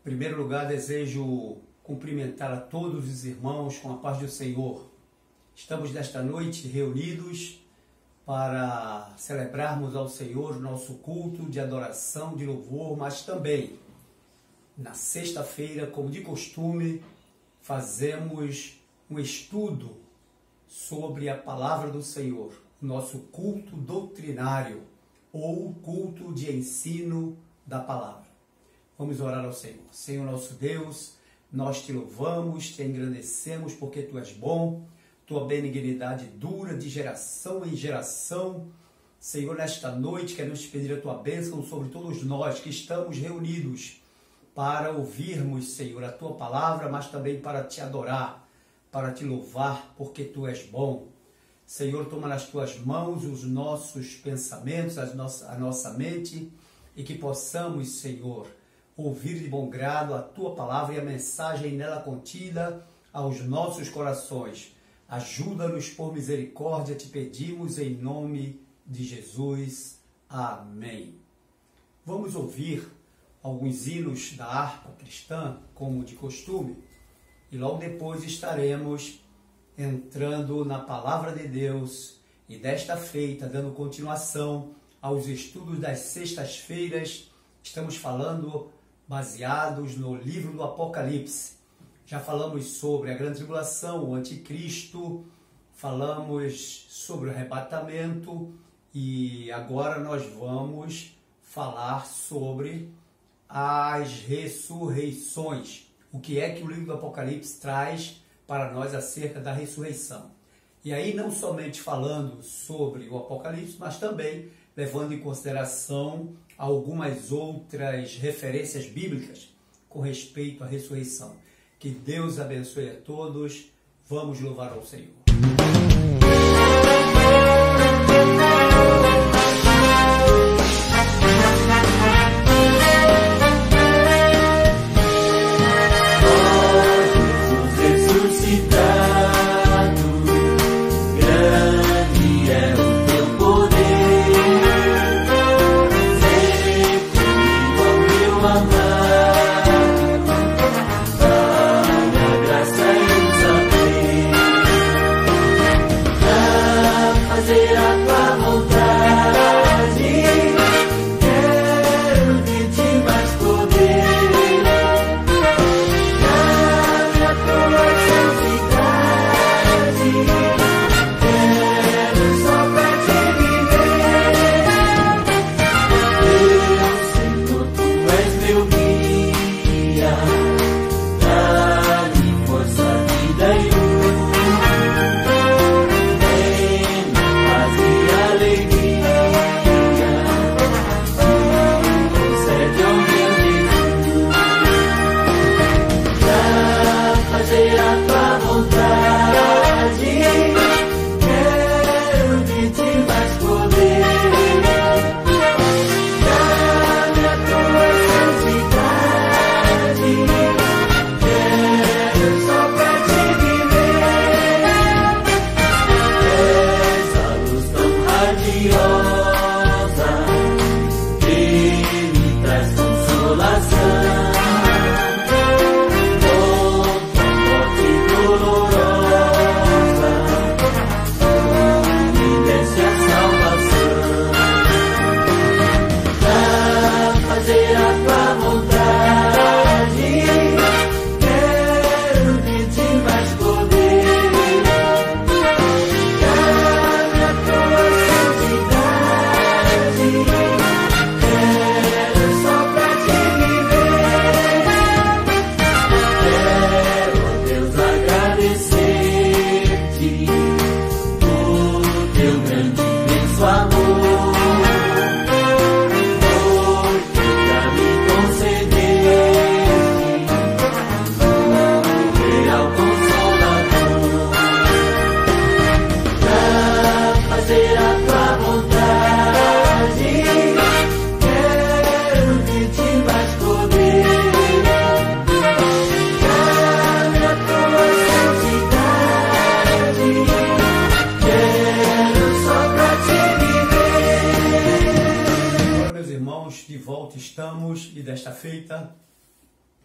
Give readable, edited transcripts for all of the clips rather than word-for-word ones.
Em primeiro lugar, desejo cumprimentar a todos os irmãos com a paz do Senhor. Estamos nesta noite reunidos para celebrarmos ao Senhor nosso culto de adoração, de louvor, mas também na sexta-feira, como de costume, fazemos um estudo sobre a palavra do Senhor, nosso culto doutrinário ou culto de ensino da palavra. Vamos orar ao Senhor. Senhor nosso Deus, nós te louvamos, te engrandecemos porque tu és bom, tua benignidade dura de geração em geração. Senhor, nesta noite queremos te pedir a tua bênção sobre todos nós que estamos reunidos para ouvirmos, Senhor, a tua palavra, mas também para te adorar, para te louvar, porque tu és bom. Senhor, toma nas tuas mãos os nossos pensamentos, a nossa mente, e que possamos, Senhor, ouvir de bom grado a tua palavra e a mensagem nela contida aos nossos corações. Ajuda-nos por misericórdia, te pedimos em nome de Jesus. Amém. Vamos ouvir alguns hinos da harpa cristã, como de costume, e logo depois estaremos entrando na palavra de Deus e desta feita, dando continuação aos estudos das sextas-feiras. Estamos falando baseados no livro do Apocalipse. Já falamos sobre a grande tribulação, o anticristo, falamos sobre o arrebatamento e agora nós vamos falar sobre as ressurreições. O que é que o livro do Apocalipse traz para nós acerca da ressurreição? E aí não somente falando sobre o Apocalipse, mas também levando em consideração algumas outras referências bíblicas com respeito à ressurreição. Que Deus abençoe a todos. Vamos louvar ao Senhor.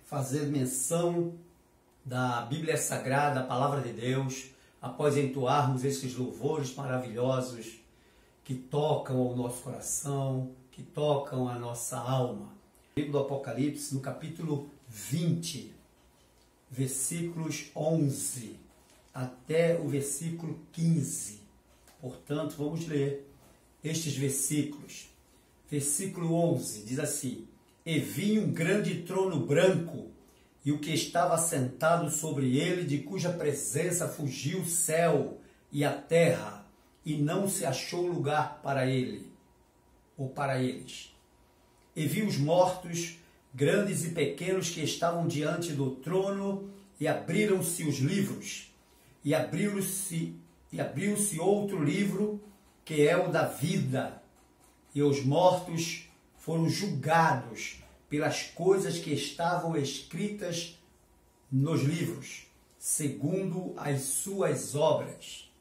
fazer menção da Bíblia Sagrada, a Palavra de Deus, após entoarmos esses louvores maravilhosos que tocam ao nosso coração, que tocam a nossa alma. Livro do Apocalipse, no capítulo 20, versículos 11 até o versículo 15. Portanto, vamos ler estes versículos. Versículo 11 diz assim: E vi um grande trono branco, e o que estava sentado sobre ele, de cuja presença fugiu o céu e a terra, e não se achou lugar para ele, ou para eles. E vi os mortos, grandes e pequenos, que estavam diante do trono, e abriram-se os livros, e abriu-se outro livro, que é o da vida, e os mortos foram julgados pelas coisas que estavam escritas nos livros, segundo as suas obras.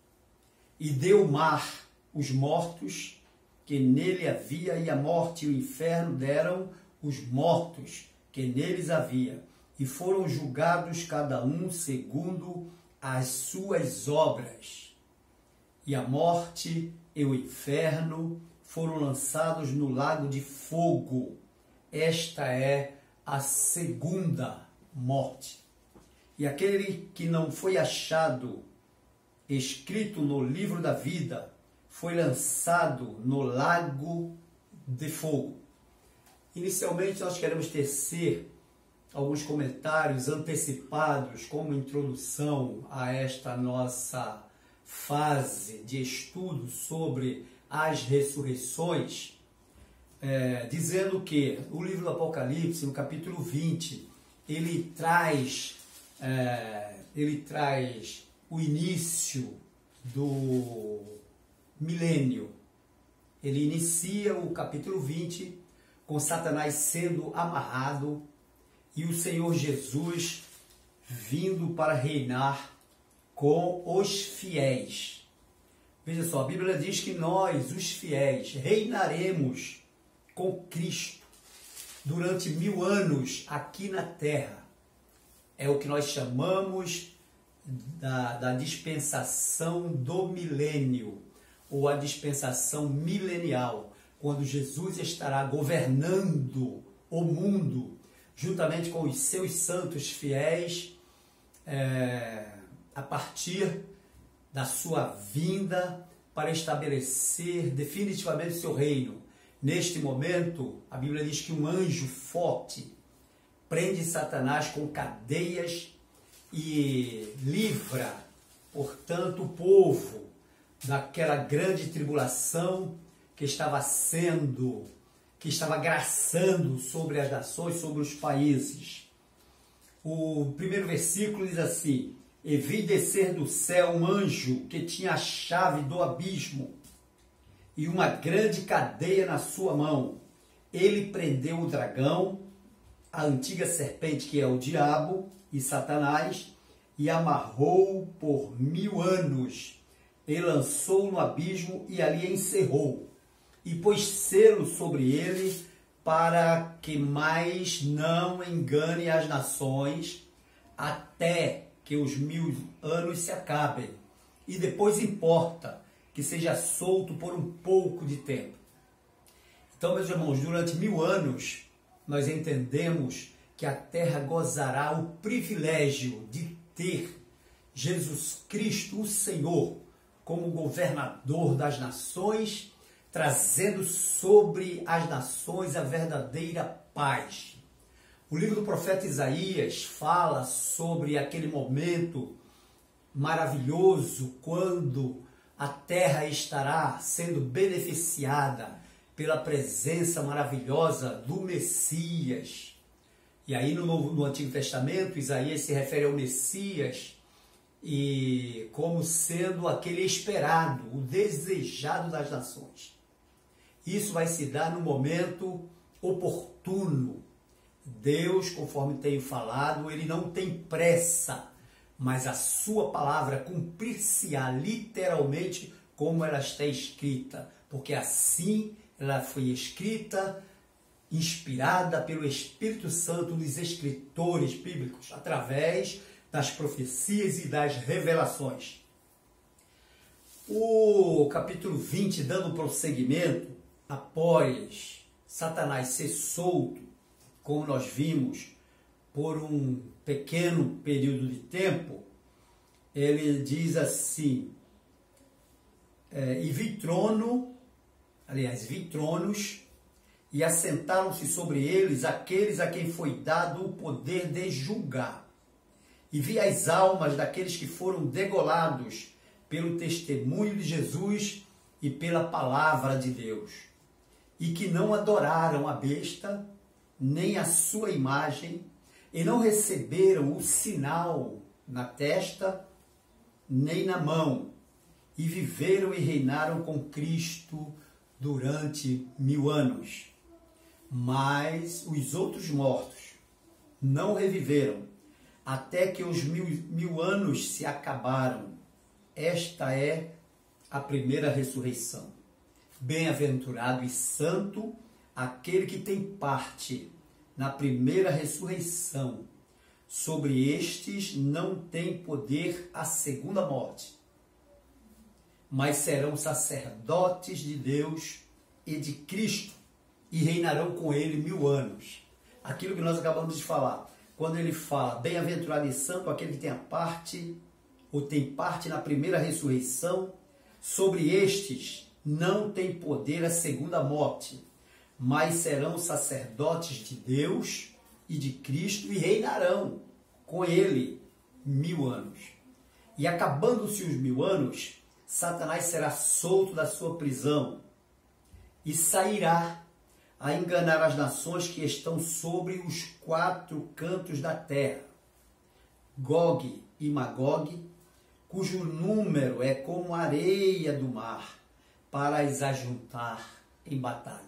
E deu o mar os mortos que nele havia, e a morte e o inferno deram os mortos que neles havia, e foram julgados cada um segundo as suas obras. E a morte e o inferno foram lançados no lago de fogo. Esta é a segunda morte. E aquele que não foi achado escrito no livro da vida foi lançado no lago de fogo. Inicialmente nós queremos tecer alguns comentários antecipados como introdução a esta nossa fase de estudo sobre as ressurreições, dizendo que o livro do Apocalipse, no capítulo 20, ele traz o início do milênio. Ele inicia o capítulo 20 com Satanás sendo amarrado e o Senhor Jesus vindo para reinar com os fiéis. Veja só, a Bíblia diz que nós, os fiéis, reinaremos com Cristo durante 1000 anos aqui na terra. É o que nós chamamos da dispensação do milênio, ou a dispensação milenial, quando Jesus estará governando o mundo, juntamente com os seus santos fiéis, a partir da sua vinda para estabelecer definitivamente o seu reino. Neste momento, a Bíblia diz que um anjo forte prende Satanás com cadeias e livra, portanto, o povo daquela grande tribulação que estava graçando sobre as nações, sobre os países. O primeiro versículo diz assim: E vi descer do céu um anjo que tinha a chave do abismo e uma grande cadeia na sua mão. Ele prendeu o dragão, a antiga serpente, que é o diabo e Satanás, e amarrou-o por 1000 anos, e lançou-o no abismo, e ali encerrou, e pôs selo sobre ele, para que mais não engane as nações, até que os 1000 anos se acabem, e depois importa que seja solto por um pouco de tempo. Então, meus irmãos, durante 1000 anos, nós entendemos que a terra gozará o privilégio de ter Jesus Cristo, o Senhor, como governador das nações, trazendo sobre as nações a verdadeira paz. O livro do profeta Isaías fala sobre aquele momento maravilhoso quando a terra estará sendo beneficiada pela presença maravilhosa do Messias. E aí no Antigo Testamento, Isaías se refere ao Messias e como sendo aquele esperado, o desejado das nações. Isso vai se dar no momento oportuno. Deus, conforme tenho falado, ele não tem pressa, mas a sua palavra cumprir-se-á literalmente como ela está escrita, porque assim ela foi escrita inspirada pelo Espírito Santo dos escritores bíblicos, através das profecias e das revelações. O capítulo 20, dando prosseguimento, após Satanás ser solto, como nós vimos, por um pequeno período de tempo, ele diz assim, vi tronos, e assentaram-se sobre eles aqueles a quem foi dado o poder de julgar. E vi as almas daqueles que foram degolados pelo testemunho de Jesus e pela palavra de Deus, e que não adoraram a besta, nem a sua imagem, e não receberam o sinal na testa, nem na mão, e viveram e reinaram com Cristo durante 1000 anos. Mas os outros mortos não reviveram, até que os mil anos se acabaram. Esta é a primeira ressurreição. Bem-aventurado e santo aquele que tem parte na primeira ressurreição. Sobre estes não tem poder a segunda morte, mas serão sacerdotes de Deus e de Cristo, e reinarão com ele 1000 anos. Aquilo que nós acabamos de falar, quando ele fala, bem-aventurado e santo aquele que tem a parte, ou tem parte na primeira ressurreição, sobre estes não tem poder a segunda morte, mas serão sacerdotes de Deus e de Cristo, e reinarão com ele 1000 anos. E acabando-se os 1000 anos, Satanás será solto da sua prisão e sairá a enganar as nações que estão sobre os 4 cantos da terra, Gog e Magog, cujo número é como a areia do mar, para as ajuntar em batalha.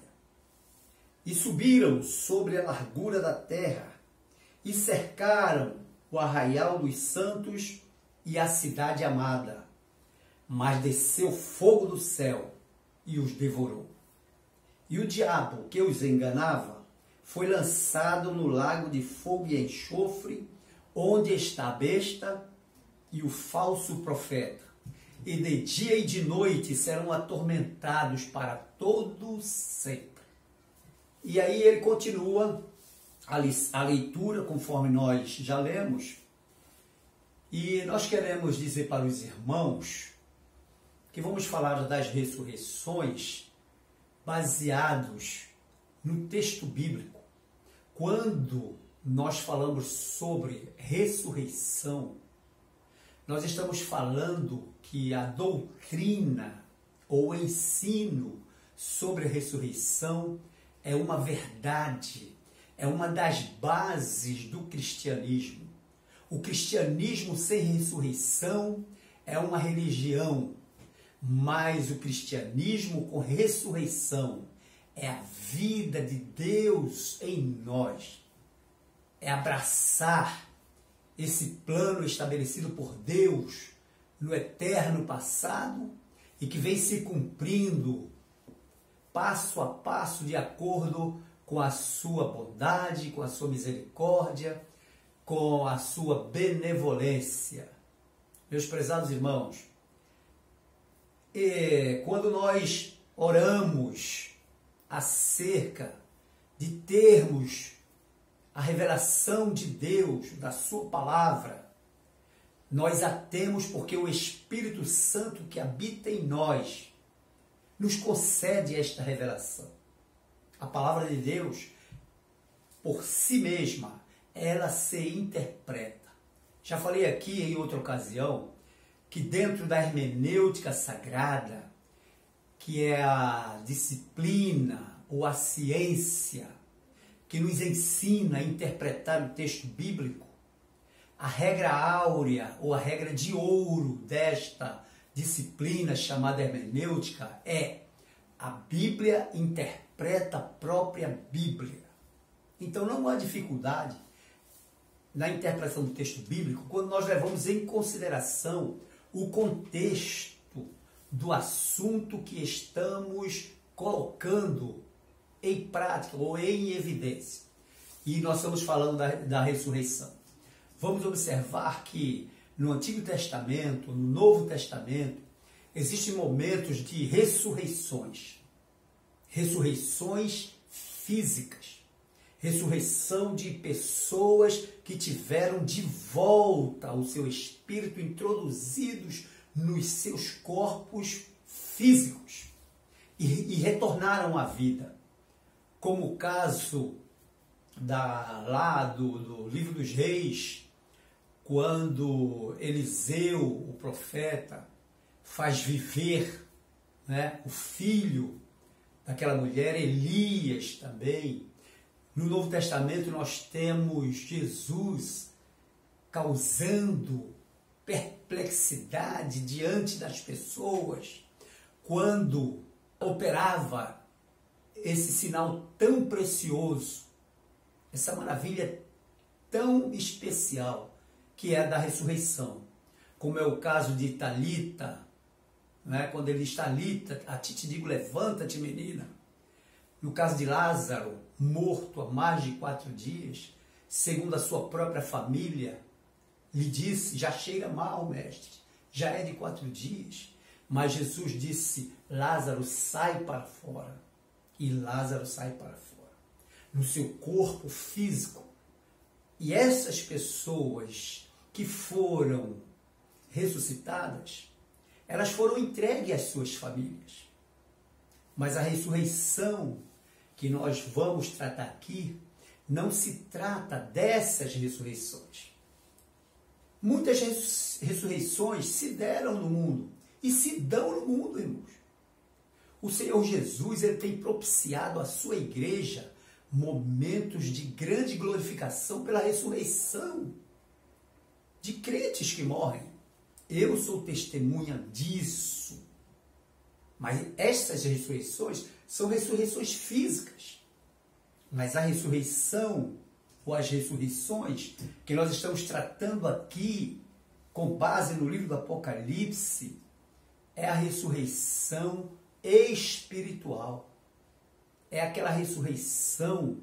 E subiram sobre a largura da terra, e cercaram o arraial dos santos e a cidade amada. Mas desceu fogo do céu e os devorou. E o diabo que os enganava foi lançado no lago de fogo e enxofre, onde está a besta e o falso profeta. E de dia e de noite serão atormentados para todo sempre. E aí ele continua a leitura, conforme nós já lemos. E nós queremos dizer para os irmãos que vamos falar das ressurreições baseados no texto bíblico. Quando nós falamos sobre ressurreição, nós estamos falando que a doutrina ou ensino sobre a ressurreição é uma verdade, é uma das bases do cristianismo. O cristianismo sem ressurreição é uma religião, mas o cristianismo com ressurreição é a vida de Deus em nós. É abraçar esse plano estabelecido por Deus no eterno passado e que vem se cumprindo passo a passo de acordo com a sua bondade, com a sua misericórdia, com a sua benevolência. Meus prezados irmãos, quando nós oramos acerca de termos a revelação de Deus, da sua palavra, nós a temos porque o Espírito Santo que habita em nós nos concede esta revelação. A palavra de Deus, por si mesma, ela se interpreta. Já falei aqui em outra ocasião que dentro da hermenêutica sagrada, que é a disciplina ou a ciência que nos ensina a interpretar o texto bíblico, a regra áurea ou a regra de ouro desta disciplina chamada hermenêutica é: a Bíblia interpreta a própria Bíblia. Então não há dificuldade na interpretação do texto bíblico quando nós levamos em consideração o contexto do assunto que estamos colocando em prática ou em evidência. E nós estamos falando da ressurreição. Vamos observar que no Antigo Testamento, no Novo Testamento, existem momentos de ressurreições. Ressurreições físicas. Ressurreição de pessoas que tiveram de volta o seu espírito introduzidos nos seus corpos físicos e retornaram à vida. Como o caso do livro dos Reis, quando Eliseu, o profeta, faz viver, né, o filho daquela mulher, Elias também. No Novo Testamento nós temos Jesus causando perplexidade diante das pessoas quando operava esse sinal tão precioso, essa maravilha tão especial que é a da ressurreição. Como é o caso de Talita, né? Quando ele diz Talita, a ti te digo, levanta-te, menina. No caso de Lázaro, morto há mais de 4 dias, segundo a sua própria família, lhe disse, já cheira mal, mestre, já é de 4 dias. Mas Jesus disse, Lázaro, sai para fora. E Lázaro sai para fora. No seu corpo físico. E essas pessoas que foram ressuscitadas, elas foram entregues às suas famílias. Mas a ressurreição que nós vamos tratar aqui, não se trata dessas ressurreições. Muitas ressurreições se deram no mundo e se dão no mundo, irmãos. O Senhor Jesus, ele tem propiciado à sua igreja momentos de grande glorificação pela ressurreição de crentes que morrem. Eu sou testemunha disso. Mas essas ressurreições são ressurreições físicas. Mas a ressurreição, ou as ressurreições que nós estamos tratando aqui, com base no livro do Apocalipse, é a ressurreição espiritual. É aquela ressurreição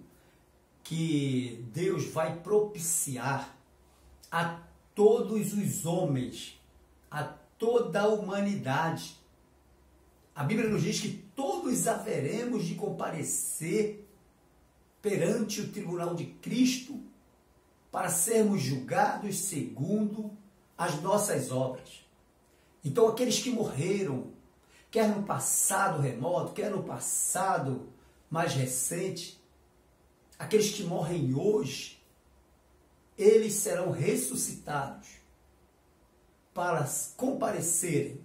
que Deus vai propiciar a todos os homens, a toda a humanidade. A Bíblia nos diz que todos haveremos de comparecer perante o tribunal de Cristo para sermos julgados segundo as nossas obras. Então, aqueles que morreram, quer no passado remoto, quer no passado mais recente, aqueles que morrem hoje, eles serão ressuscitados para comparecerem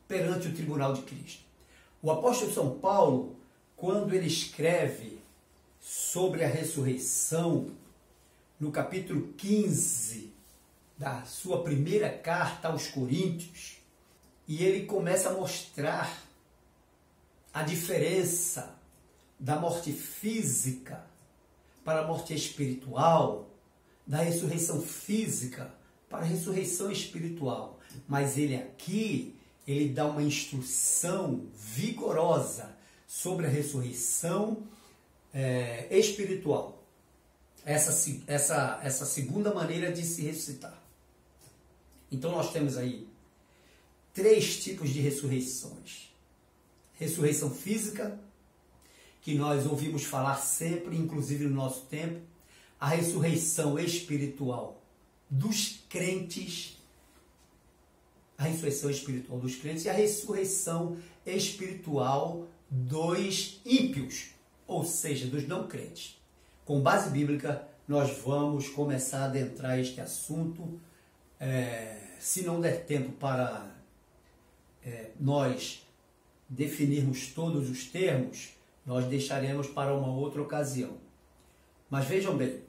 perante o tribunal de Cristo. O apóstolo São Paulo, quando ele escreve sobre a ressurreição, no capítulo 15 da sua primeira carta aos Coríntios, e ele começa a mostrar a diferença da morte física para a morte espiritual, da ressurreição física para a ressurreição espiritual. Mas ele dá uma instrução vigorosa sobre a ressurreição espiritual. Essa segunda maneira de se ressuscitar. Então nós temos aí 3 tipos de ressurreições. Ressurreição física, que nós ouvimos falar sempre, inclusive no nosso tempo. A ressurreição espiritual dos crentes. A ressurreição espiritual dos crentes e a ressurreição espiritual dos ímpios, ou seja, dos não crentes. Com base bíblica, nós vamos começar a adentrar este assunto. Se não der tempo para nós definirmos todos os termos, nós deixaremos para uma outra ocasião. Mas vejam bem,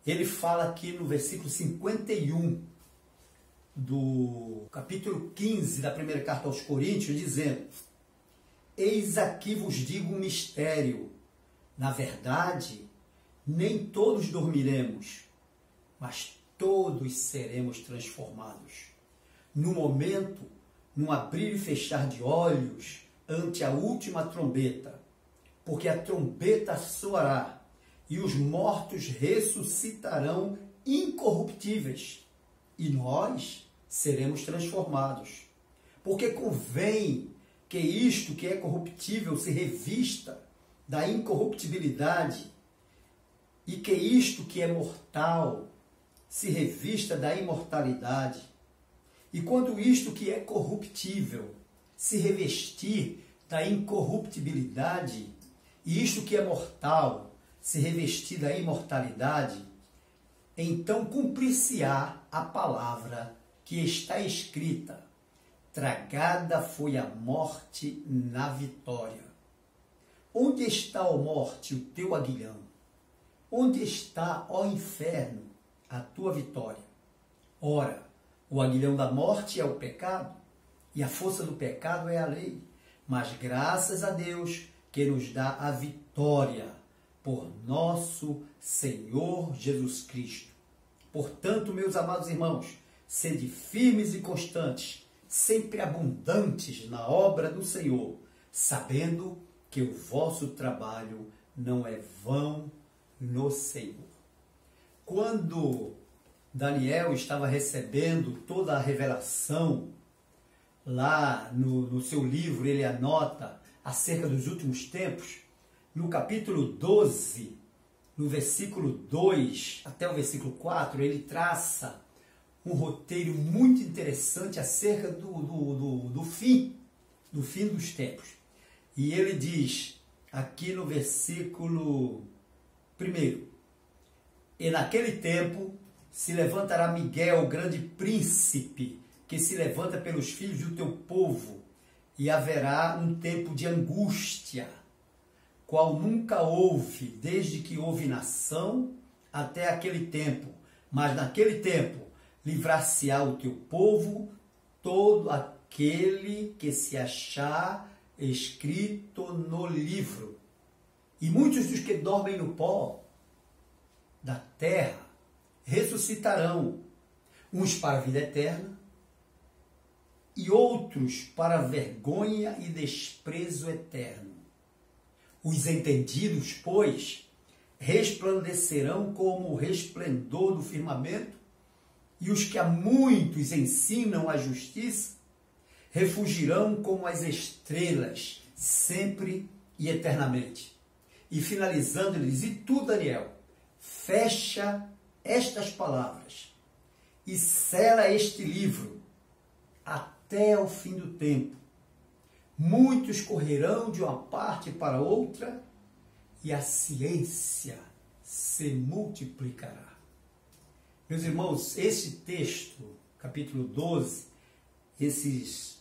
ele fala aqui no versículo 51 do capítulo 15 da primeira carta aos Coríntios, dizendo: eis aqui vos digo um mistério, na verdade, nem todos dormiremos, mas todos seremos transformados. No momento, num abrir e fechar de olhos, ante a última trombeta, porque a trombeta soará e os mortos ressuscitarão incorruptíveis e nós seremos transformados. Porque convém que isto que é corruptível se revista da incorruptibilidade e que isto que é mortal se revista da imortalidade. E quando isto que é corruptível se revestir da incorruptibilidade e isto que é mortal se revestir da imortalidade, então cumprir-se-á a palavra que está escrita: tragada foi a morte na vitória. Onde está, ó morte, o teu aguilhão? Onde está, ó inferno, a tua vitória? Ora, o aguilhão da morte é o pecado, e a força do pecado é a lei. Mas graças a Deus que nos dá a vitória por nosso Senhor Jesus Cristo. Portanto, meus amados irmãos, sede firmes e constantes, sempre abundantes na obra do Senhor, sabendo que o vosso trabalho não é vão no Senhor. Quando Daniel estava recebendo toda a revelação, lá no seu livro ele anota acerca dos últimos tempos, no capítulo 12, no versículo 2 até o versículo 4, ele traça um roteiro muito interessante acerca do fim dos tempos. E ele diz, aqui no versículo 1, e naquele tempo se levantará Miguel, o grande príncipe, que se levanta pelos filhos do teu povo, e haverá um tempo de angústia, qual nunca houve, desde que houve nação até aquele tempo. Mas naquele tempo livrar-se-á o teu povo, todo aquele que se achar escrito no livro. E muitos dos que dormem no pó da terra ressuscitarão, uns para a vida eterna e outros para vergonha e desprezo eterno. Os entendidos, pois, resplandecerão como o resplendor do firmamento, e os que a muitos ensinam a justiça refugirão como as estrelas, sempre e eternamente. E finalizando, ele diz, e tu, Daniel, fecha estas palavras e sela este livro até o fim do tempo. Muitos correrão de uma parte para outra e a ciência se multiplicará. Meus irmãos, esse texto, capítulo 12, esses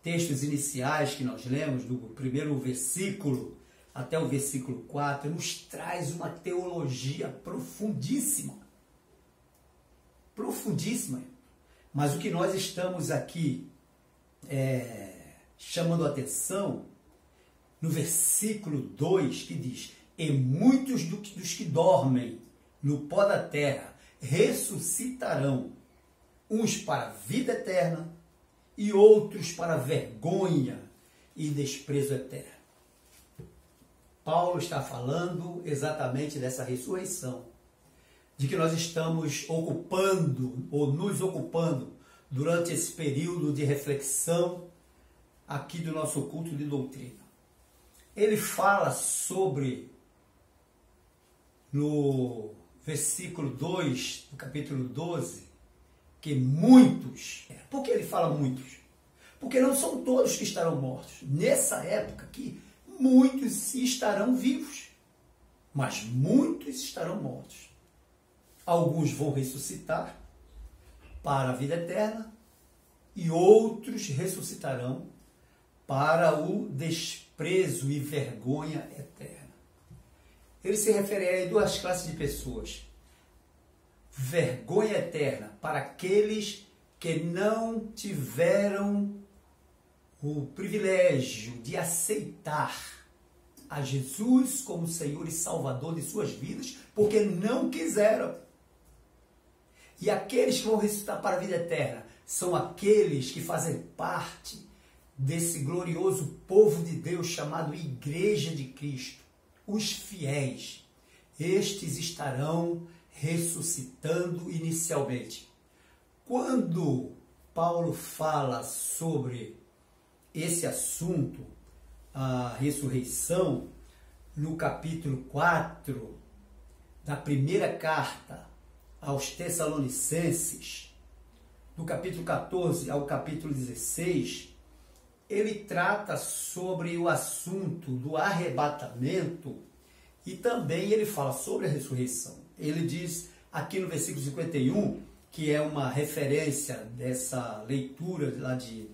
textos iniciais que nós lemos, do primeiro versículo até o versículo 4, nos traz uma teologia profundíssima. Profundíssima. Mas o que nós estamos aqui chamando a atenção, no versículo 2, que diz, e muitos dos que dormem no pó da terra ressuscitarão, uns para a vida eterna e outros para a vergonha e desprezo eterno. Paulo está falando exatamente dessa ressurreição, de que nós estamos ocupando ou nos ocupando durante esse período de reflexão aqui do nosso culto de doutrina. Ele fala sobre, no versículo 2 do capítulo 12, que muitos, por que ele fala muitos? Porque não são todos que estarão mortos. Nessa época aqui, muitos estarão vivos, mas muitos estarão mortos. Alguns vão ressuscitar para a vida eterna e outros ressuscitarão para o desprezo e vergonha eterna. Ele se refere a duas classes de pessoas. Vergonha eterna para aqueles que não tiveram o privilégio de aceitar a Jesus como Senhor e Salvador de suas vidas, porque não quiseram. E aqueles que vão ressuscitar para a vida eterna são aqueles que fazem parte desse glorioso povo de Deus chamado Igreja de Cristo, os fiéis. Estes estarão ressuscitando inicialmente. Quando Paulo fala sobre esse assunto, a ressurreição, no capítulo 4 da primeira carta aos Tessalonicenses, do capítulo 14 ao capítulo 16, ele trata sobre o assunto do arrebatamento e também ele fala sobre a ressurreição. Ele diz aqui no versículo 51, que é uma referência dessa leitura lá de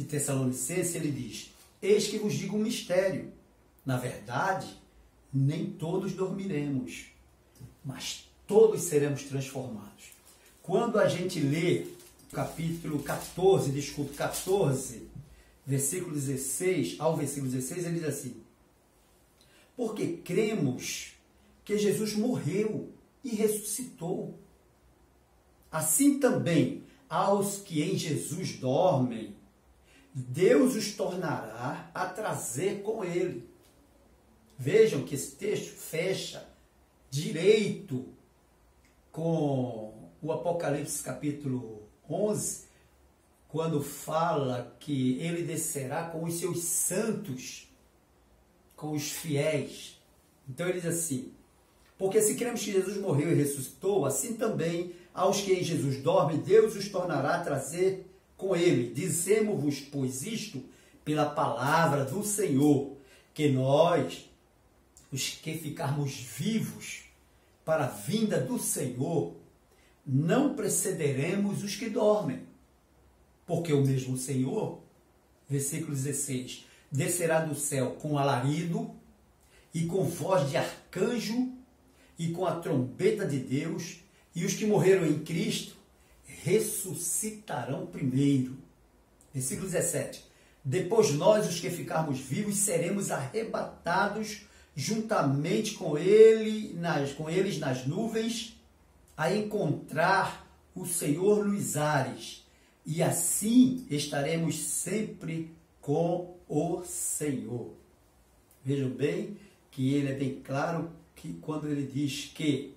Tessalonicenses, ele diz: eis que vos digo um mistério. Na verdade, nem todos dormiremos, mas todos seremos transformados. Quando a gente lê capítulo 14, versículo 16 ao versículo 16, ele diz assim: porque cremos que Jesus morreu e ressuscitou. Assim também, aos que em Jesus dormem, Deus os tornará a trazer com ele. Vejam que esse texto fecha direito com o Apocalipse capítulo 11, quando fala que ele descerá com os seus santos, com os fiéis. Então ele diz assim: porque se cremos que Jesus morreu e ressuscitou, assim também aos que em Jesus dormem, Deus os tornará a trazer com ele. Dizemos-vos, pois, isto pela palavra do Senhor, que nós, os que ficarmos vivos para a vinda do Senhor, não precederemos os que dormem. Porque o mesmo Senhor, versículo 16, descerá do céu com alarido e com voz de arcanjo e com a trombeta de Deus, e os que morreram em Cristo ressuscitarão primeiro. Versículo 17. Depois nós, os que ficarmos vivos, seremos arrebatados juntamente com eles nas nuvens, a encontrar o Senhor nos ares, e assim estaremos sempre com o Senhor. Vejam bem que ele é bem claro que quando ele diz que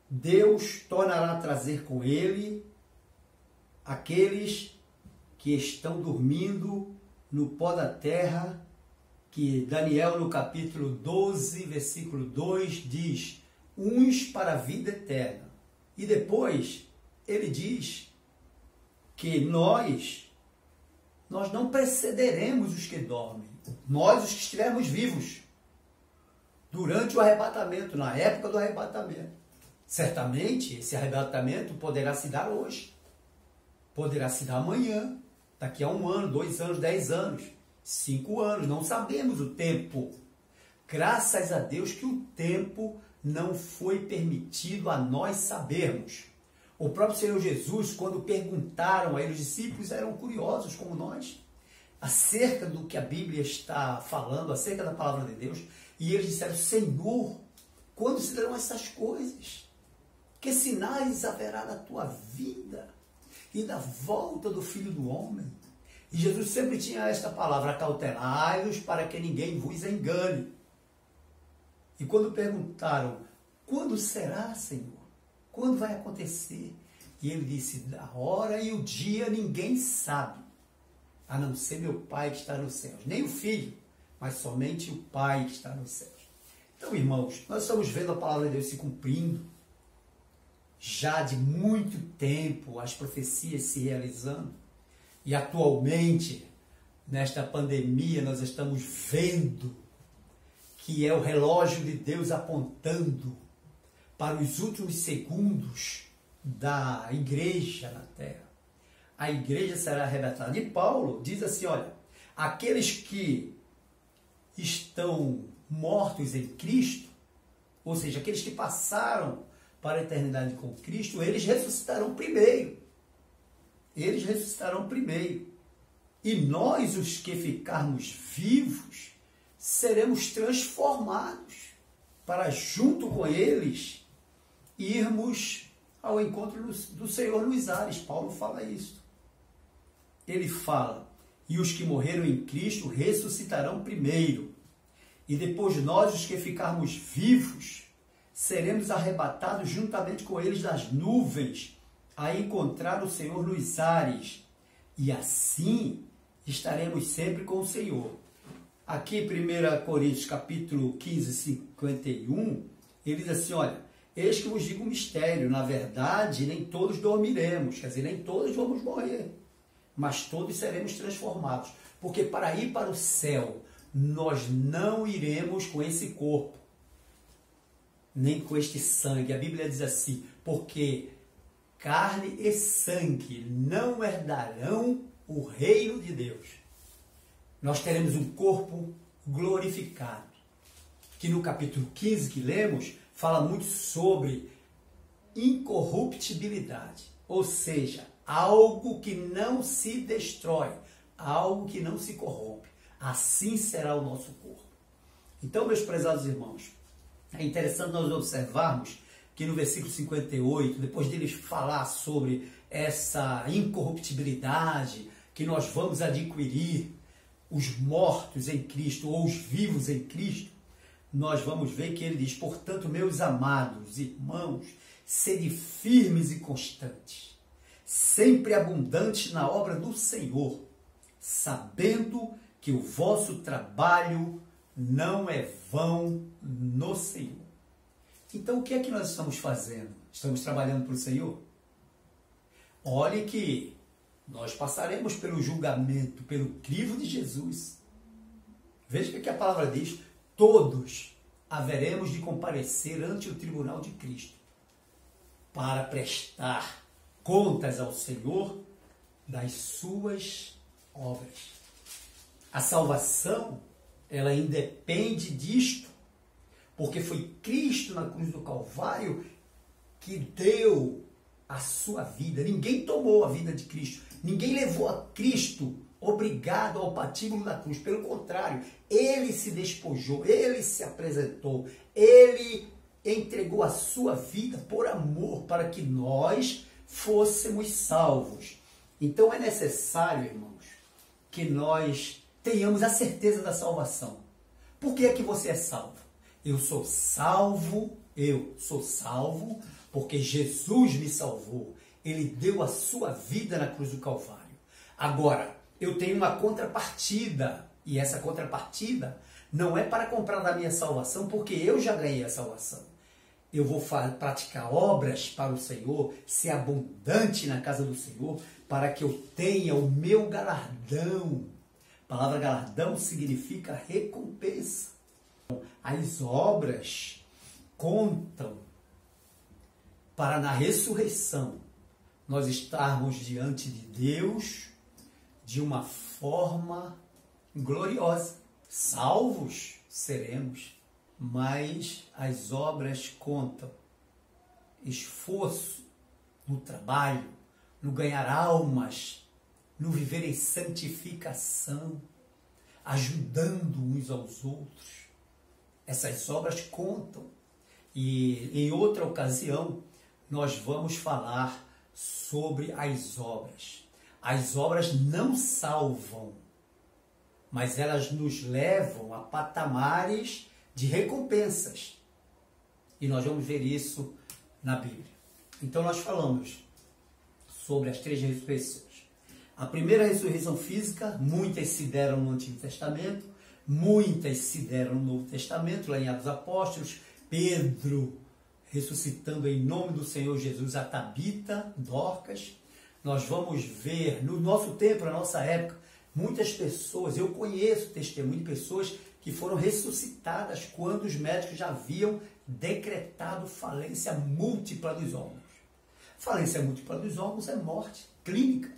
Deus tornará a trazer com ele aqueles que estão dormindo no pó da terra, que Daniel no capítulo 12, versículo 2 diz: uns para a vida eterna. E depois ele diz que nós não precederemos os que dormem, nós os que estivermos vivos durante o arrebatamento, na época do arrebatamento. Certamente esse arrebatamento poderá se dar hoje, poderá se dar amanhã, daqui a 1 ano, 2 anos, 10 anos, 5 anos, não sabemos o tempo. Graças a Deus que o tempo não foi permitido a nós sabermos. O próprio Senhor Jesus, quando perguntaram a ele, os discípulos eram curiosos como nós, acerca do que a Bíblia está falando, acerca da palavra de Deus, e eles disseram: Senhor, quando se darão essas coisas? Que sinais haverá na tua vida e da volta do Filho do Homem? E Jesus sempre tinha esta palavra: acautelai-vos para que ninguém vos engane. E quando perguntaram: quando será, Senhor? Quando vai acontecer? E ele disse: a hora e o dia ninguém sabe, a não ser meu Pai que está nos céus. Nem o Filho, mas somente o Pai que está nos céus. Então, irmãos, nós estamos vendo a palavra de Deus se cumprindo, já de muito tempo, as profecias se realizando. E atualmente, nesta pandemia, nós estamos vendo que é o relógio de Deus apontando para os últimos segundos da igreja na terra. A igreja será arrebatada. E Paulo diz assim: olha, aqueles que estão mortos em Cristo, ou seja, aqueles que passaram para a eternidade com Cristo, eles ressuscitarão primeiro. Eles ressuscitarão primeiro. E nós, os que ficarmos vivos, seremos transformados para, junto com eles, irmos ao encontro do Senhor nos ares. Paulo fala isso. Ele fala: e os que morreram em Cristo ressuscitarão primeiro. E depois nós, os que ficarmos vivos, seremos arrebatados juntamente com eles das nuvens, a encontrar o Senhor nos ares. E assim estaremos sempre com o Senhor. Aqui, 1 Coríntios, capítulo 15, 51, ele diz assim, olha, eis que vos digo um mistério, na verdade, nem todos dormiremos, quer dizer, nem todos vamos morrer, mas todos seremos transformados. Porque para ir para o céu, nós não iremos com esse corpo, nem com este sangue. A Bíblia diz assim, porque carne e sangue não herdarão o reino de Deus. Nós teremos um corpo glorificado, que no capítulo 15 que lemos, fala muito sobre incorruptibilidade, ou seja, algo que não se destrói, algo que não se corrompe. Assim será o nosso corpo. Então, meus prezados irmãos, é interessante nós observarmos que no versículo 58, depois deles falar sobre essa incorruptibilidade que nós vamos adquirir, os mortos em Cristo ou os vivos em Cristo, nós vamos ver que ele diz, portanto, meus amados irmãos, sede firmes e constantes, sempre abundantes na obra do Senhor, sabendo que o vosso trabalho não é vão no Senhor. Então, o que é que nós estamos fazendo? Estamos trabalhando para o Senhor? Olhe que nós passaremos pelo julgamento, pelo crivo de Jesus. Veja o que a palavra diz. Todos haveremos de comparecer ante o tribunal de Cristo para prestar contas ao Senhor das suas obras. A salvação, ela independe disto, porque foi Cristo na cruz do Calvário que deu a sua vida. Ninguém tomou a vida de Cristo. Ninguém levou a Cristo obrigado ao patíbulo da cruz. Pelo contrário, ele se despojou, ele se apresentou, ele entregou a sua vida por amor para que nós fôssemos salvos. Então é necessário, irmãos, que nós tenhamos a certeza da salvação. Por que é que você é salvo? Eu sou salvo porque Jesus me salvou. Ele deu a sua vida na cruz do Calvário. Agora, eu tenho uma contrapartida, e essa contrapartida não é para comprar da minha salvação, porque eu já ganhei a salvação. Eu vou praticar obras para o Senhor, ser abundante na casa do Senhor, para que eu tenha o meu galardão. A palavra galardão significa recompensa. As obras contam para na ressurreição nós estarmos diante de Deus de uma forma gloriosa. Salvos seremos, mas as obras contam. Esforço no trabalho, no ganhar almas, no viver em santificação, ajudando uns aos outros. Essas obras contam. E em outra ocasião, nós vamos falar sobre as obras. As obras não salvam, mas elas nos levam a patamares de recompensas. E nós vamos ver isso na Bíblia. Então nós falamos sobre as 3 ressurreições. A primeira ressurreição física, muitas se deram no Antigo Testamento, muitas se deram no Novo Testamento, lá em Atos Apóstolos, Pedro ressuscitando em nome do Senhor Jesus a Tabita, Dorcas. Nós vamos ver no nosso tempo, na nossa época, muitas pessoas, eu conheço testemunho de pessoas que foram ressuscitadas quando os médicos já haviam decretado falência múltipla dos órgãos. Falência múltipla dos órgãos é morte clínica,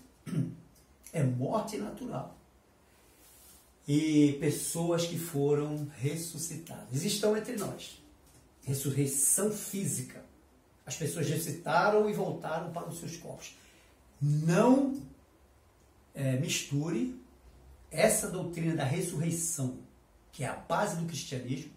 é morte natural. E pessoas que foram ressuscitadas estão entre nós. Ressurreição física. As pessoas ressuscitaram e voltaram para os seus corpos. Não misture essa doutrina da ressurreição, que é a base do cristianismo,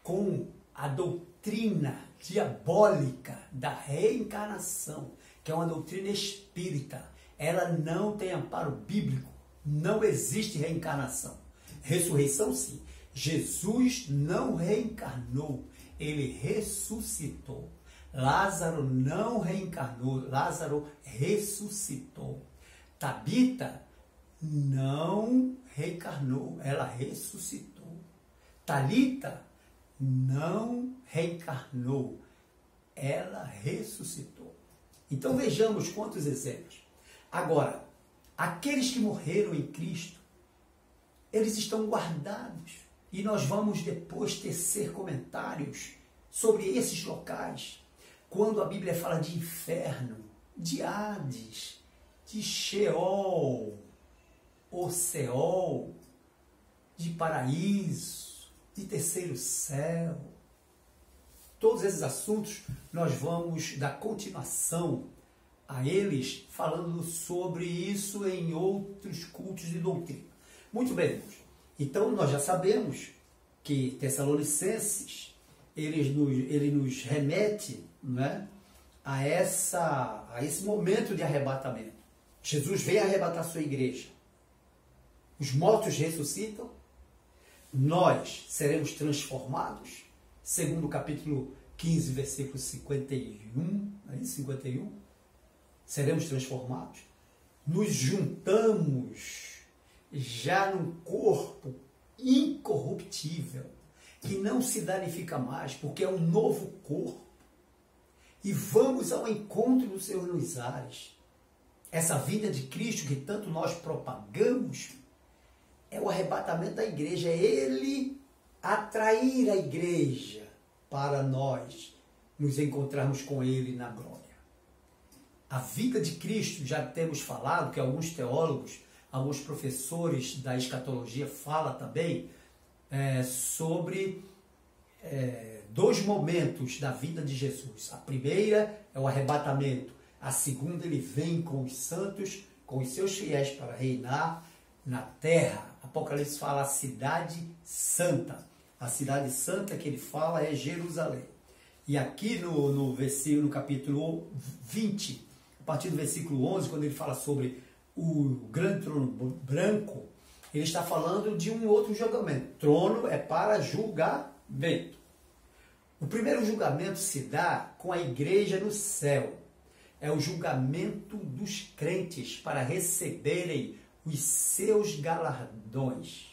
com a doutrina diabólica da reencarnação, que é uma doutrina espírita. Ela não tem amparo bíblico. Não existe reencarnação. Ressurreição, sim. Jesus não reencarnou, ele ressuscitou. Lázaro não reencarnou, Lázaro ressuscitou. Tabita não reencarnou, ela ressuscitou. Talita não reencarnou, ela ressuscitou. Então vejamos quantos exemplos. Agora, aqueles que morreram em Cristo, eles estão guardados. E nós vamos depois tecer comentários sobre esses locais. Quando a Bíblia fala de inferno, de Hades, de Sheol, ou Seol, de paraíso, de terceiro céu. Todos esses assuntos nós vamos dar continuação a eles, falando sobre isso em outros cultos de doutrina. Muito bem, irmãos. Então nós já sabemos que Tessalonicenses, ele nos remete, né, a esse momento de arrebatamento. Jesus vem arrebatar sua igreja. Os mortos ressuscitam, nós seremos transformados, segundo o capítulo 15, versículo 51, 51, seremos transformados, nos juntamos já num corpo incorruptível, que não se danifica mais, porque é um novo corpo, e vamos ao encontro do Senhor nos ares. Essa vinda de Cristo que tanto nós propagamos é o arrebatamento da igreja, é Ele atrair a igreja para nós nos encontrarmos com Ele na glória. A vinda de Cristo, já temos falado, que alguns teólogos, alguns professores da escatologia falam também sobre dois momentos da vida de Jesus. A primeira é o arrebatamento, a segunda ele vem com os santos, com os seus fiéis para reinar na terra. Apocalipse fala a cidade santa. A cidade santa que ele fala é Jerusalém. E aqui no capítulo 20, a partir do versículo 11, quando ele fala sobre o grande trono branco, ele está falando de um outro julgamento. Trono é para julgamento. O primeiro julgamento se dá com a igreja no céu. É o julgamento dos crentes para receberem os seus galardões.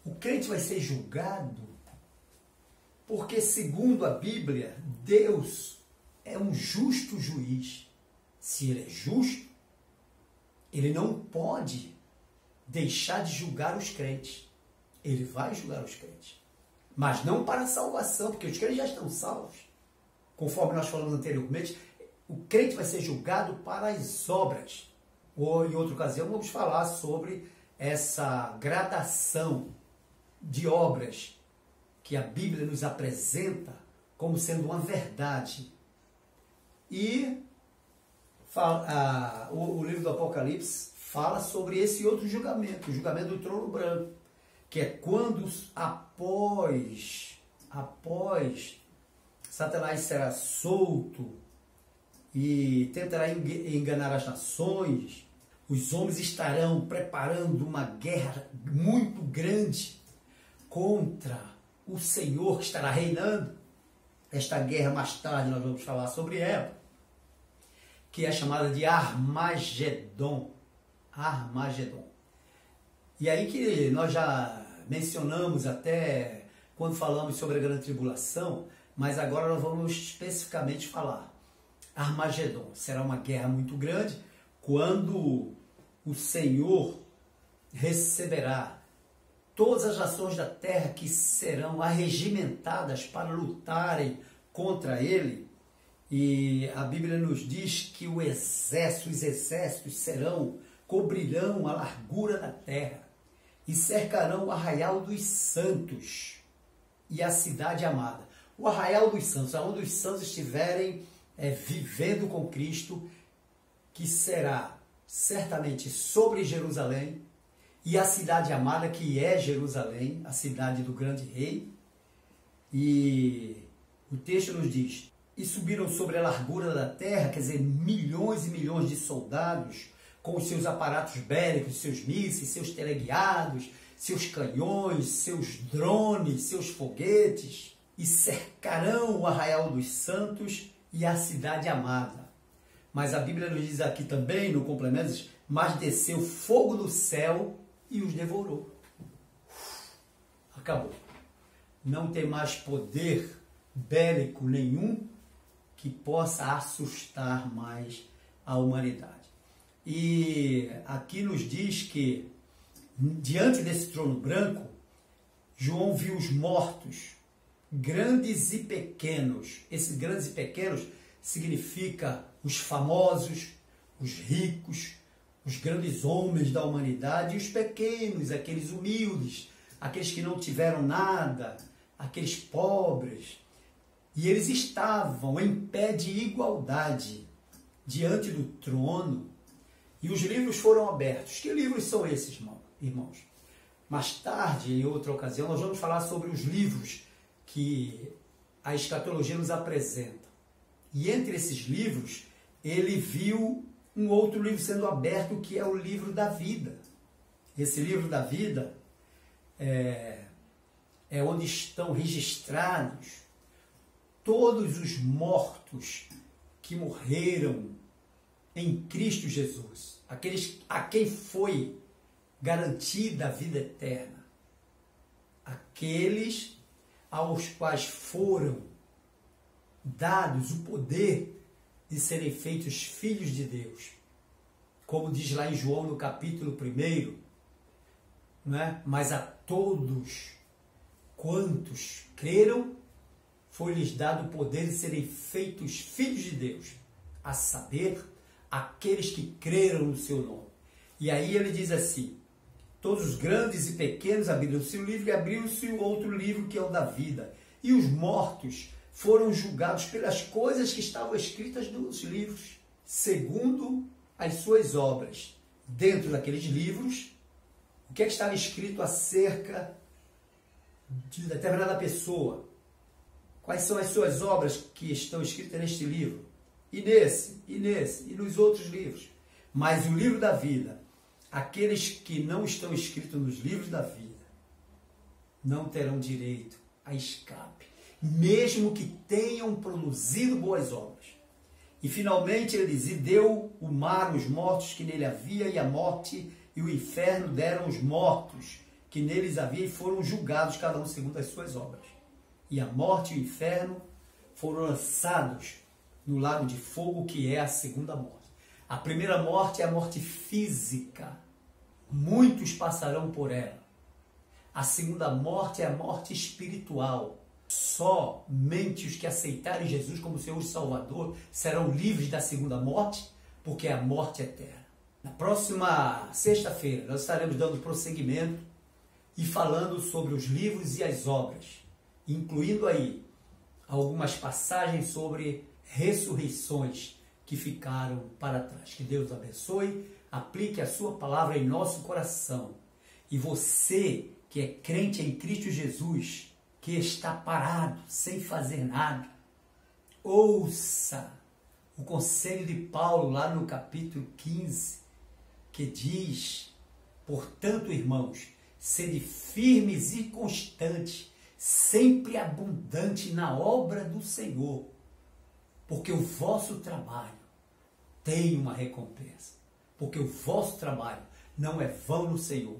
O crente vai ser julgado porque, segundo a Bíblia, Deus é um justo juiz. Se ele é justo, ele não pode deixar de julgar os crentes. Ele vai julgar os crentes. Mas não para a salvação, porque os crentes já estão salvos. Conforme nós falamos anteriormente, o crente vai ser julgado para as obras. Ou, em outra ocasião, vamos falar sobre essa gradação de obras que a Bíblia nos apresenta como sendo uma verdade. E o livro do Apocalipse fala sobre esse outro julgamento, o julgamento do trono branco, que é quando após Satanás será solto e tentará enganar as nações, os homens estarão preparando uma guerra muito grande contra o Senhor que estará reinando. Esta guerra, mais tarde, nós vamos falar sobre ela, que é chamada de Armagedon. Armagedon. E aí que nós já mencionamos até quando falamos sobre a grande tribulação, mas agora nós vamos especificamente falar. Armagedon será uma guerra muito grande quando o Senhor receberá todas as nações da terra que serão arregimentadas para lutarem contra ele. E a Bíblia nos diz que os exércitos cobrirão a largura da terra e cercarão o arraial dos santos e a cidade amada. O arraial dos santos, onde os santos estiverem vivendo com Cristo, que será certamente sobre Jerusalém, e a cidade amada, que é Jerusalém, a cidade do grande rei. E o texto nos diz: e subiram sobre a largura da terra, quer dizer, milhões e milhões de soldados, com os seus aparatos bélicos, seus mísseis, seus teleguiados, seus canhões, seus drones, seus foguetes, e cercarão o arraial dos santos e a cidade amada. Mas a Bíblia nos diz aqui também, no complemento, mas desceu fogo do céu e os devorou. Acabou. Não tem mais poder bélico nenhum que possa assustar mais a humanidade. E aqui nos diz que, diante desse trono branco, João viu os mortos, grandes e pequenos. Esses grandes e pequenos significa os famosos, os ricos, os grandes homens da humanidade, e os pequenos, aqueles humildes, aqueles que não tiveram nada, aqueles pobres. E eles estavam em pé de igualdade diante do trono, e os livros foram abertos. Que livros são esses, irmãos? Mais tarde, em outra ocasião, nós vamos falar sobre os livros que a escatologia nos apresenta. E entre esses livros, ele viu um outro livro sendo aberto, que é o livro da vida. Esse livro da vida é onde estão registrados todos os mortos que morreram em Cristo Jesus, aqueles a quem foi garantida a vida eterna, aqueles aos quais foram dados o poder de serem feitos filhos de Deus, como diz lá em João no capítulo 1, né? Mas a todos quantos creram, foi-lhes dado o poder de serem feitos filhos de Deus, a saber, aqueles que creram no seu nome. E aí ele diz assim: todos os grandes e pequenos abriram-se o livro, e abriu-se o outro livro, que é o da vida. E os mortos foram julgados pelas coisas que estavam escritas nos livros, segundo as suas obras. Dentro daqueles livros, o que é que estava escrito acerca de determinada pessoa? Quais são as suas obras que estão escritas neste livro? E nesse, e nos outros livros. Mas o livro da vida, aqueles que não estão escritos nos livros da vida, não terão direito a escape, mesmo que tenham produzido boas obras. E finalmente ele diz: e deu o mar os mortos que nele havia, e a morte e o inferno deram os mortos que neles havia, e foram julgados cada um segundo as suas obras. E a morte e o inferno foram lançados no lago de fogo, que é a segunda morte. A primeira morte é a morte física. Muitos passarão por ela. A segunda morte é a morte espiritual. Somente os que aceitarem Jesus como Senhor e Salvador serão livres da segunda morte, porque é a morte eterna. Na próxima sexta-feira, nós estaremos dando prosseguimento e falando sobre os livros e as obras, incluindo aí algumas passagens sobre ressurreições que ficaram para trás. Que Deus abençoe, aplique a sua palavra em nosso coração. E você que é crente em Cristo Jesus, que está parado, sem fazer nada, ouça o conselho de Paulo lá no capítulo 15, que diz: portanto, irmãos, sede firmes e constantes, sempre abundante na obra do Senhor, porque o vosso trabalho tem uma recompensa, porque o vosso trabalho não é vão no Senhor.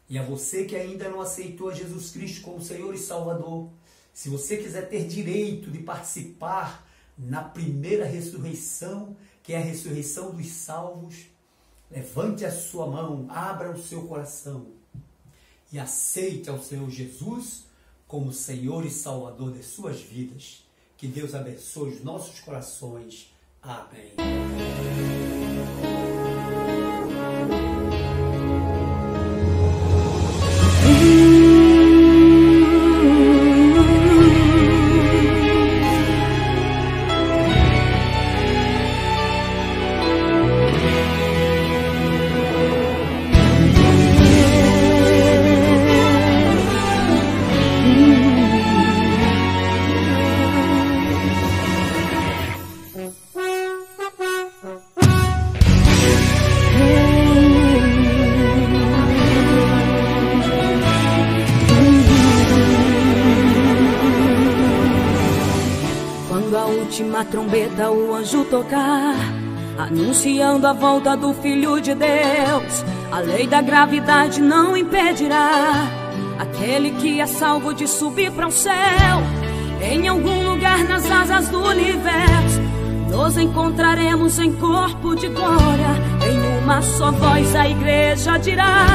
E a você que ainda não aceitou a Jesus Cristo como Senhor e Salvador, se você quiser ter direito de participar na primeira ressurreição, que é a ressurreição dos salvos, levante a sua mão, abra o seu coração e aceite ao Senhor Jesus como Senhor e Salvador de suas vidas. Que Deus abençoe os nossos corações. Amém. Quando a última trombeta o anjo tocar, anunciando a volta do Filho de Deus, a lei da gravidade não impedirá aquele que é salvo de subir para o céu. Em algum lugar nas asas do universo nos encontraremos em corpo de glória. Em uma só voz a igreja dirá: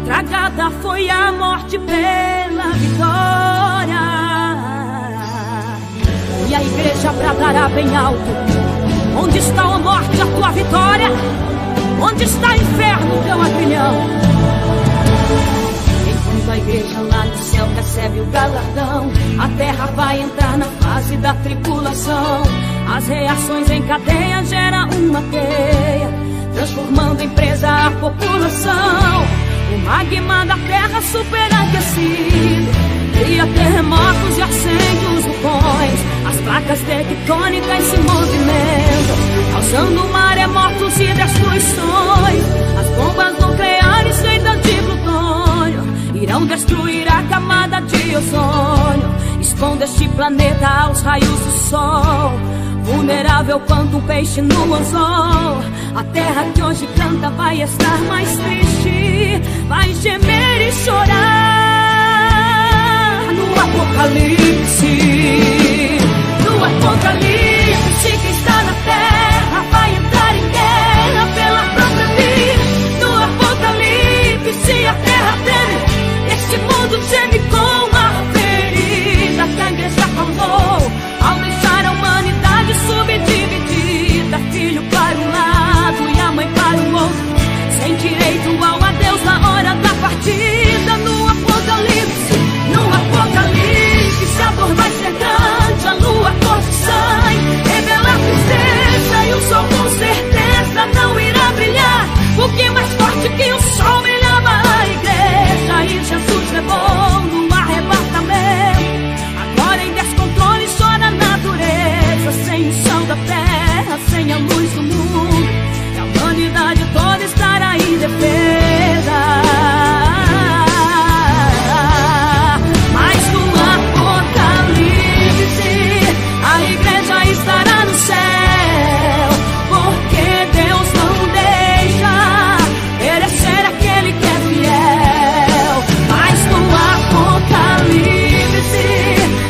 tragada foi a morte pela vitória. E a igreja bradará bem alto: onde está a morte, a tua vitória? Onde está inferno, teu agrilhão? Enquanto a igreja lá no céu recebe o galardão, a terra vai entrar na fase da tribulação. As reações em cadeia geram uma teia, transformando em presa a população. O magma da terra superaquecido cria terremotos e acende os vulcões. As placas tectônicas se movimentam, causando maremotos e destruições. As bombas nucleares feitas de plutônio irão destruir a camada de ozônio, expondo este planeta aos raios do sol. Vulnerável quanto um peixe no anzol, a terra que hoje canta vai estar mais triste, vai gemer e chorar. No Apocalipse, no Apocalipse, quem está na terra vai entrar em guerra pela própria vida. No Apocalipse, a terra treme, este mundo geme com a ferida que a igreja causou ao deixar a humanidade subdividida, filho para um lado e a mãe para o outro, sem direito ao adeus na hora da partida. No Apocalipse, a dor vai ser grande, a lua cor de sangue revela a tristeza, e o sol com certeza não irá brilhar, porque mais forte que o sol brilhava a igreja, e Jesus levou no arrebatamento. Agora em descontrole chora a natureza, sem o chão da terra, sem a luz do mundo, e a humanidade toda estará em defesa. Mas no Apocalipse a igreja estará no céu, porque Deus não deixa perecer aquele que é fiel. Mas no Apocalipse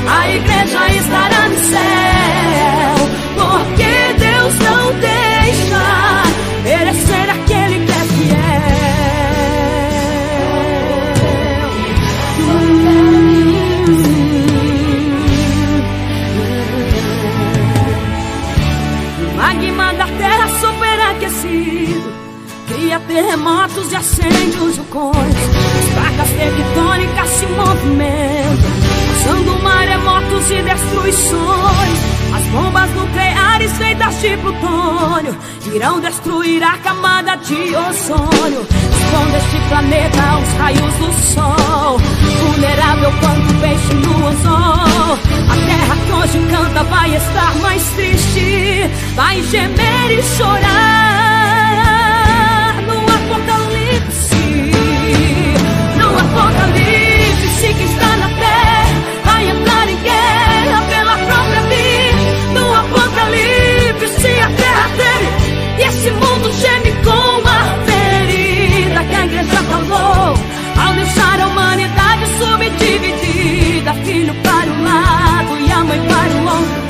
a igreja estará no céu, porque Deus não deixa perecer aquele que é fiel. O magma da terra superaquecido cria terremotos e acende os vulcões. As placas tectônicas se movimentam, causando maremotos e destruições. As bombas nucleares feitas de plutônio irão destruir a camada de ozônio, expondo este planeta aos raios do sol. Vulnerável quanto um peixe no anzol, a terra que hoje canta vai estar mais triste, vai gemer e chorar. No Apocalipse, quem está na terra vai entrar em guerra pela própria vida. No Apocalipse a terra treme, e esse mundo geme com a ferida que a igreja causou ao deixar a humanidade subdividida, filho para um lado e a mãe para o outro,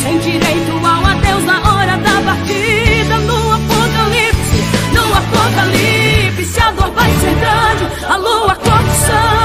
sem direito ao adeus na hora da partida. No Apocalipse a dor vai ser grande, a lua cor de sangue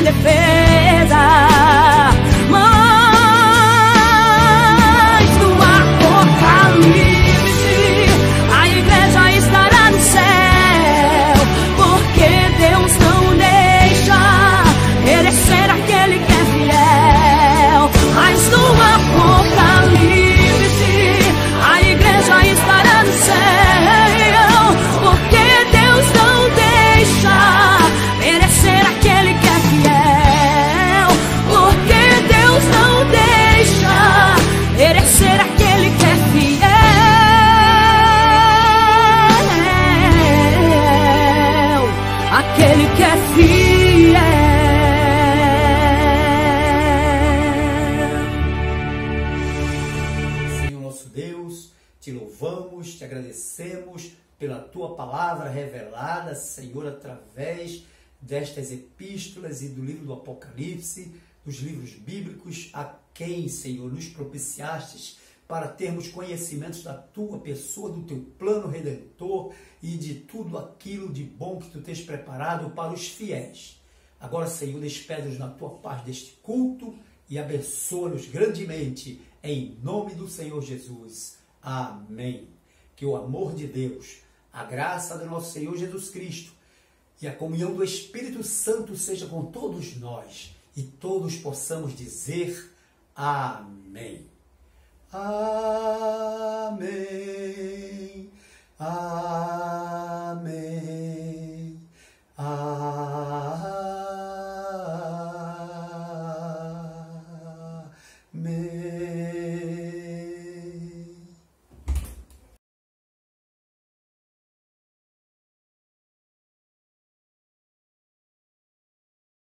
defesa. Mas no Apocalipse a igreja estará no céu, porque Deus não deixa perecer aquele que é fiel. Mas no Apocalipse a igreja estará no céu, porque Deus não deixa perecer aquele que é fiel. Porque Deus não deixa perecer aquele que é fiel. Aquele que é fiel. Senhor nosso Deus, te louvamos, te agradecemos pela tua palavra revelada, Senhor, através destas epístolas e do livro do Apocalipse, dos livros bíblicos, a quem, Senhor, nos propiciastes para termos conhecimentos da tua pessoa, do teu plano redentor e de tudo aquilo de bom que tu tens preparado para os fiéis. Agora, Senhor, despede-nos na tua paz deste culto e abençoa-nos grandemente, em nome do Senhor Jesus. Amém. Que o amor de Deus, a graça do nosso Senhor Jesus Cristo e a comunhão do Espírito Santo seja com todos nós e todos possamos dizer amém. Amém. Amém. Amém.